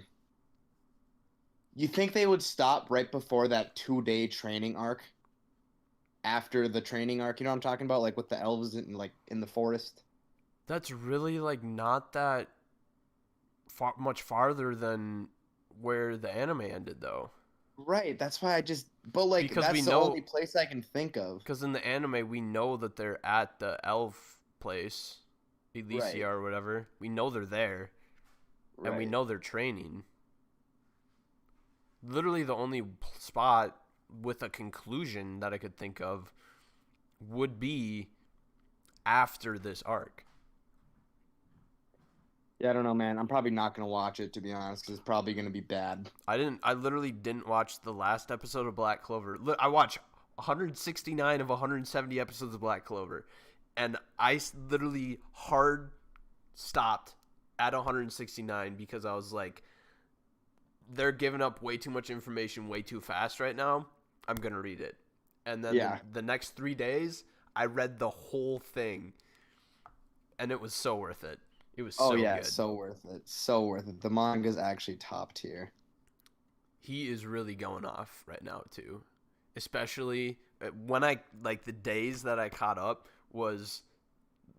You think they would stop right before that 2-day training arc? After the training arc, you know what I'm talking about? Like with the elves in the forest. That's really like not that much farther than where the anime ended though, Right. That's why I just. But like, because we that's the know only place I can think of. because in the anime we know that they're at the elf place, Elysia Right. or whatever. We know they're there, and we Right. know they're training. Literally, the only spot with a conclusion that I could think of would be after this arc. Yeah, I don't know, man. I'm probably not gonna watch it, to be honest, 'cause it's probably gonna be bad. I literally didn't watch the last episode of Black Clover. I watched 169 of 170 episodes of Black Clover, and I literally hard stopped at 169 because I was like, they're giving up way too much information way too fast right now. I'm gonna read it, and then Yeah. the next 3 days I read the whole thing, and it was so worth it. It was Oh so yeah, good. so worth it. So worth it. The manga's actually top tier. He is really going off right now too, especially when I like the days that I caught up was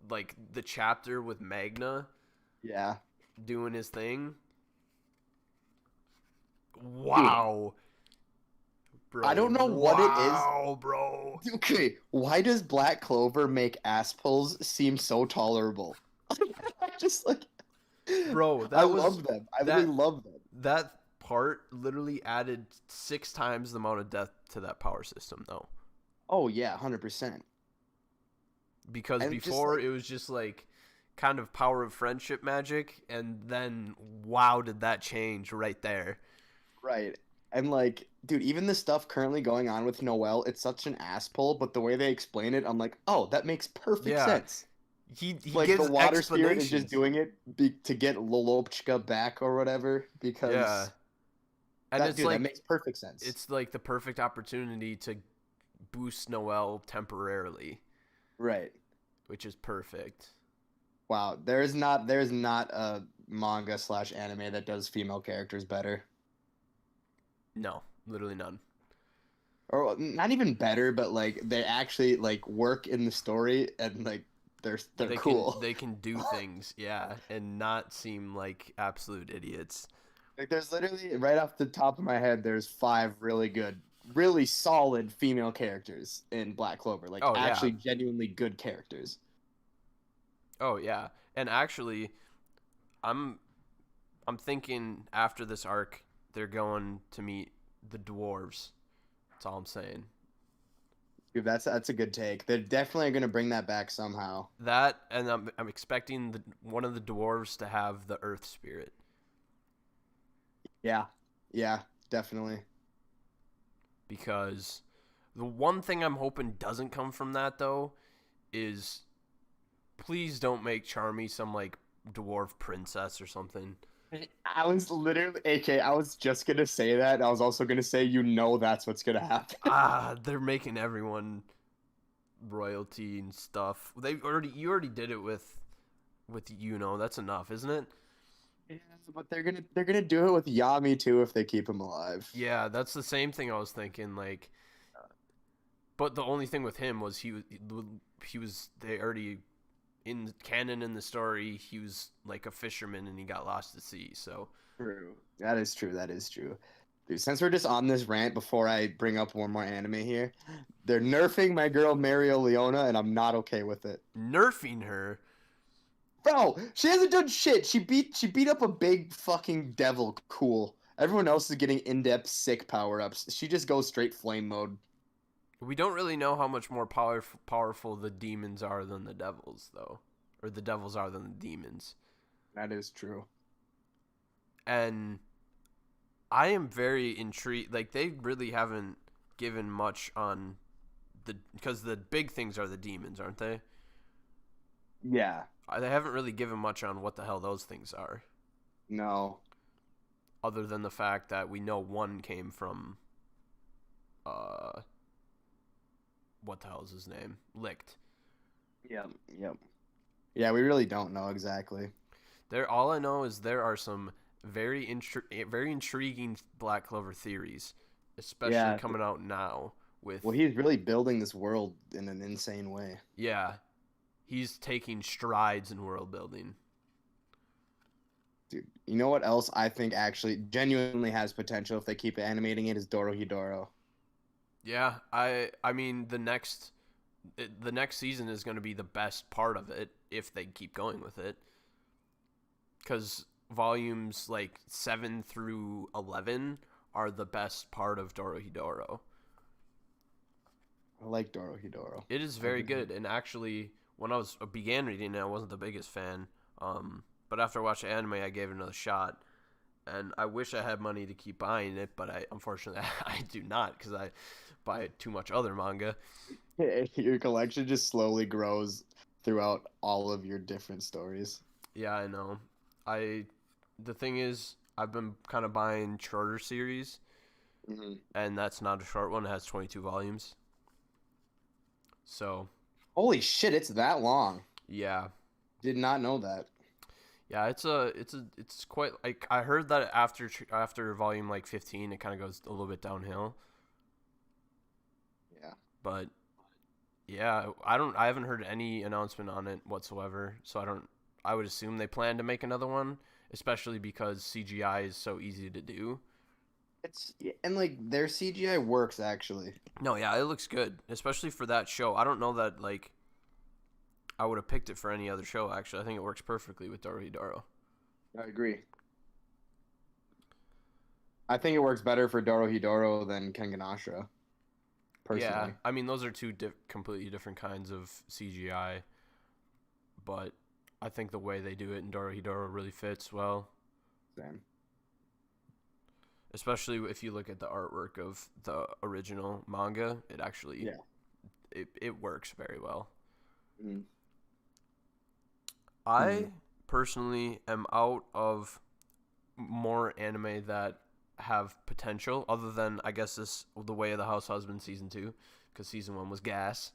like the chapter with Magna Yeah. doing his thing. Dude, Wow, bro. I don't know what it is. Wow, bro. Okay, why does Black Clover make ass pulls seem so tolerable? I just like Bro, I that was love them. I that literally love them. that part literally added 6 times the amount of death to that power system though. Oh yeah, 100%. Because And just before like it was just like kind of power of friendship magic, and then wow, did that change right there. right. And like, dude, even the stuff currently going on with Noelle, it's such an ass pull, but the way they explain it, I'm like, oh, that makes perfect Yeah, sense. he Like the gives water spirit is just explanations. doing it to get Lolopchka back or whatever Yeah, because and that dude that makes perfect sense. it's like the perfect opportunity to boost Noel temporarily, Right. which is perfect. Wow. There's not a manga slash anime that does female characters better. No, literally none. Or not even better, but like they actually like work in the story and like they're cool. They can do things, yeah, and not seem like absolute idiots. Like there's literally right off the top of my head, there's 5 really solid female characters in Black Clover. Like Oh yeah. actually genuinely good characters. Oh yeah. And actually, I'm I'm thinking after this arc, they're going to meet the dwarves. That's all I'm saying. Dude, that's a good take. They're definitely gonna bring that back somehow. That, and I'm expecting one of the dwarves to have the earth spirit, Yeah. Yeah, definitely. because the one thing I'm hoping doesn't come from that though is please don't make Charmy some like dwarf princess or something. I was literally AK, I was just gonna say that. I was also gonna say that's what's gonna happen. They're making everyone royalty and stuff. You already did it with that's enough, isn't it? Yeah, but they're gonna do it with Yami too if they keep him alive. Yeah, that's the same thing I was thinking. Like, but the only thing with him was he was they already in canon in the story. He was like a fisherman and he got lost at sea. So True. That is true. That is true. Dude, since we're just on this rant before I bring up one more anime here, they're nerfing my girl Mario Leona and I'm not okay with it. nerfing her. Bro, she hasn't done shit. She beat up a big fucking devil. Cool. Everyone else is getting in-depth sick power-ups. She just goes straight flame mode. We don't really know how much more powerful the demons are than the devils, though, or the devils are than the demons. That is true. And I am very intrigued. Like, they really haven't given much on because the big things are the demons, aren't they? Yeah. They haven't really given much on what the hell those things are, No. other than the fact that we know one came from, what the hell is his name? Licht. Yep. Yep. Yeah, we really don't know exactly. All I know is there are some very intriguing Black Clover theories, especially Yeah. coming out now with. Well, he's really building this world in an insane way. Yeah, he's taking strides in world building. Dude, you know what else I think actually genuinely has potential if they keep animating it is Dorohedoro. Yeah, I mean the next season is going to be the best part of it if they keep going with it. Cuz volumes like 7 through 11 are the best part of Dorohedoro. I like Dorohedoro. It is very good, and actually when I began reading it, I wasn't the biggest fan. But after I watched the anime, I gave it another shot. And I wish I had money to keep buying it, but unfortunately I do not because I buy too much other manga. Your collection just slowly grows throughout all of your different stories. Yeah, I know. The thing is, I've been kind of buying shorter series, and that's not a short one. It has 22 volumes. So, holy shit, it's that long. yeah. Did not know that. Yeah, it's quite like I heard that after volume like 15 it kind of goes a little bit downhill. Yeah. But yeah, I haven't heard any announcement on it whatsoever, so I would assume they plan to make another one, especially because CGI is so easy to do. And like their CGI works actually. No, yeah, it looks good, especially for that show. I don't know that like I would have picked it for any other show, actually. I think it works perfectly with Dorohedoro. I agree. I think it works better for Dorohedoro than Kengan Ashura. Personally. Yeah, I mean, those are two completely different kinds of CGI, but I think the way they do it in Dorohedoro really fits well. Same. Especially if you look at the artwork of the original manga, it actually it works very well. Mm. I personally am out of more anime that have potential, other than I guess The Way of the House Husband season 2, because season 1 was gas.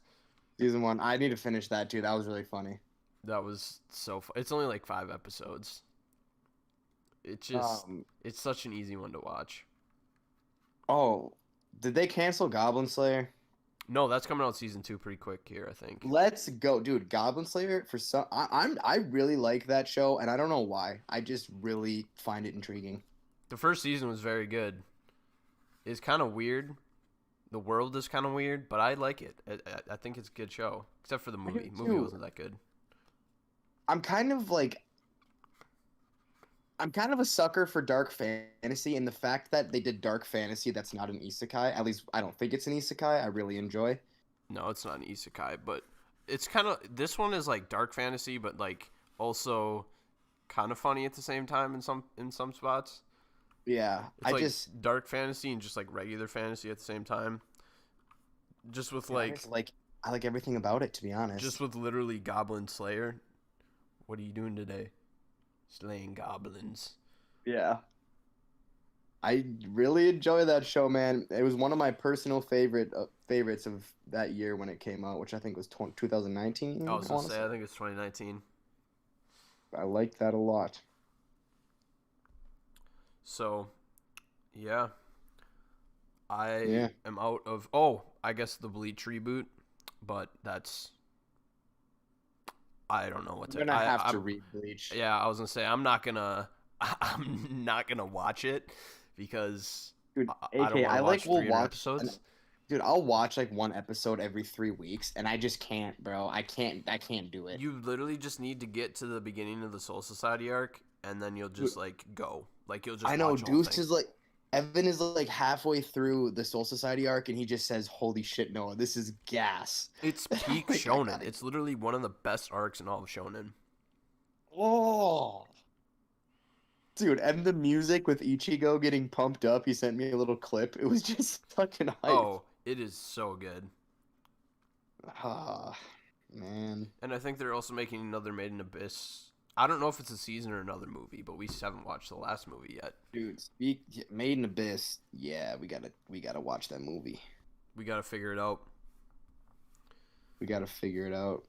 Season 1, I need to finish that too. That was really funny. That was so fun. It's only like 5 episodes. It just it's such an easy one to watch. Oh, did they cancel Goblin Slayer? No, that's coming out season 2 pretty quick here, I think. Let's go, dude. Goblin Slayer for some. I really like that show, and I don't know why. I just really find it intriguing. The first season was very good. It's kind of weird. The world is kind of weird, but I like it. I think it's a good show, except for the movie. The movie wasn't that good. I'm kind of a sucker for dark fantasy, and the fact that they did dark fantasy that's not an isekai, at least I don't think it's an isekai, I really enjoy. No, it's not an isekai, but it's kind of, this one is like dark fantasy, but like also kind of funny at the same time in some spots. Yeah, it's just dark fantasy and just like regular fantasy at the same time. Just with I like everything about it, to be honest. Just with literally Goblin Slayer. What are you doing today? Slaying goblins. Yeah. I really enjoy that show, man. It was one of my personal favorites of that year when it came out, which I think was 2019. I was going to say, I think it's 2019. I liked that a lot. So, yeah. I am out of... I guess the Bleach reboot, but that's... I don't know what to... You're gonna have to read Bleach. Yeah, I was gonna say I'm not gonna watch it because dude, I watch episodes. Dude, I'll watch like one episode every 3 weeks, and I just can't, bro. I can't do it. You literally just need to get to the beginning of the Soul Society arc, and then you'll just like go, like you'll just. I know Deuce is like. Evan is like halfway through the Soul Society arc, and he just says, "Holy shit, Noah, this is gas." It's peak shonen. It's literally one of the best arcs in all of shonen. Oh, dude, and the music with Ichigo getting pumped up. He sent me a little clip. It was just fucking hype. Oh, it is so good. Ah, man. And I think they're also making another Made in Abyss. I don't know if it's a season or another movie, but we just haven't watched the last movie yet. Dude, speak Made in Abyss. Yeah, we gotta watch that movie. We gotta figure it out. We gotta figure it out.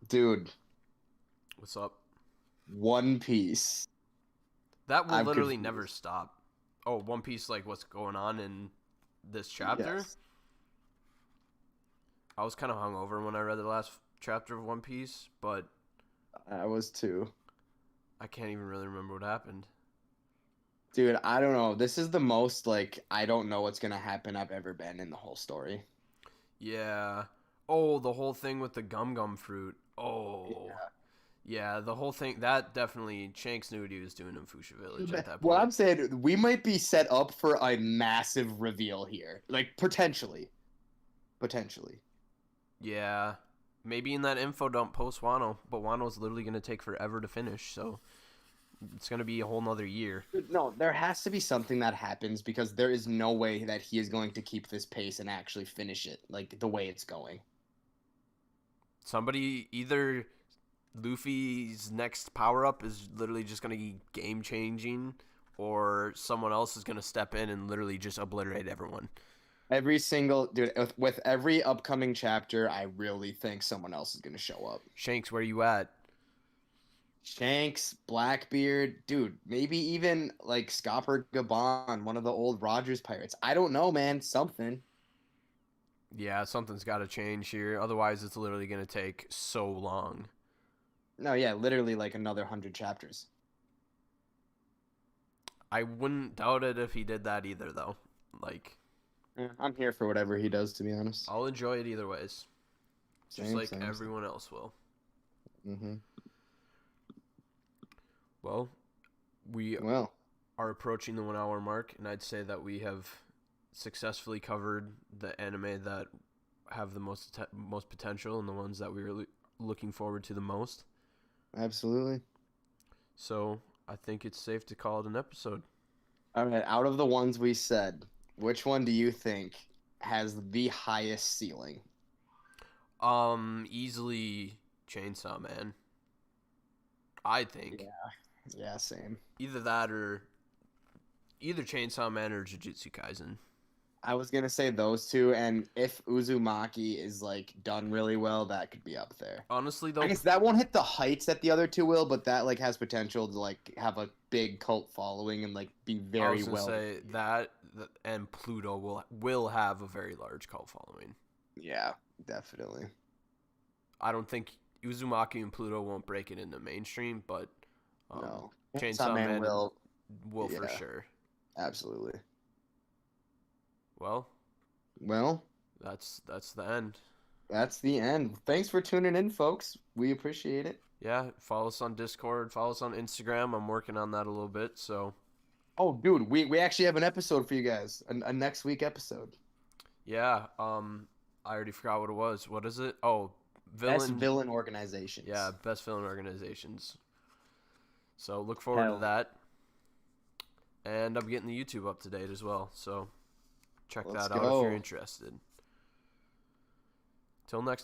Dude, What's up? One Piece. That will I'm literally confused. never stop. Oh, One Piece, like what's going on in this chapter? Yes. I was kind of hungover when I read the last chapter of One Piece, but I was too. I can't even really remember what happened. Dude, I don't know. This is the most like I don't know what's gonna happen I've ever been in the whole story. Yeah. Oh, the whole thing with the gum gum fruit. Oh. Yeah, the whole thing, that definitely, Shanks knew what he was doing in Fuchsia Village at that point. Well, I'm saying we might be set up for a massive reveal here. Like potentially. Potentially. Yeah. Maybe in that info dump post Wano, but Wano's literally going to take forever to finish, so it's going to be a whole nother year. No, there has to be something that happens because there is no way that he is going to keep this pace and actually finish it like the way it's going. Somebody, either Luffy's next power up is literally just going to be game changing, or someone else is going to step in and literally just obliterate everyone. Every single dude with every upcoming chapter, I really think someone else is gonna show up. Shanks, where you at? Shanks, Blackbeard, dude, maybe even like Scopper Gabon, one of the old Rogers pirates. I don't know, man. Something. Yeah, something's got to change here. Otherwise, it's literally going to take so long. No, yeah, literally like another 100 chapters. I wouldn't doubt it if he did that either, though. Like, Yeah, I'm here for whatever he does, to be honest. I'll enjoy it either ways. Just Same, like same. everyone else will. Mm-hmm. Well, we Well, are approaching the 1 hour mark, and I'd say that we have successfully covered the anime that have the most potential and the ones that we were looking forward to the most. absolutely. So I think it's safe to call it an episode. All right, out of the ones we said, which one do you think has the highest ceiling? Easily Chainsaw Man. I think Yeah, same. either that or either Chainsaw Man or Jujutsu Kaisen. I was gonna say those two, and if Uzumaki is like done really well, that could be up there. Honestly, though, I guess that won't hit the heights that the other two will, but that like has potential to like have a big cult following and like be I very was gonna well. say that and Pluto will have a very large cult following. Yeah, definitely. I don't think Uzumaki and Pluto won't break it into mainstream, but No, Chainsaw Man will for yeah. sure. Absolutely. Well, Well, that's the end. that's the end. Thanks for tuning in, folks. We appreciate it. Yeah, follow us on Discord, follow us on Instagram. I'm working on that a little bit, so Oh, dude, we actually have an episode for you guys, a next week episode. yeah. I already forgot what it was. What is it? Oh, Best villain. villain organizations. Yeah, best villain organizations. So look forward to that. And I'm getting the YouTube up to date as well. So check Let's that out if go. you're interested. Till next time.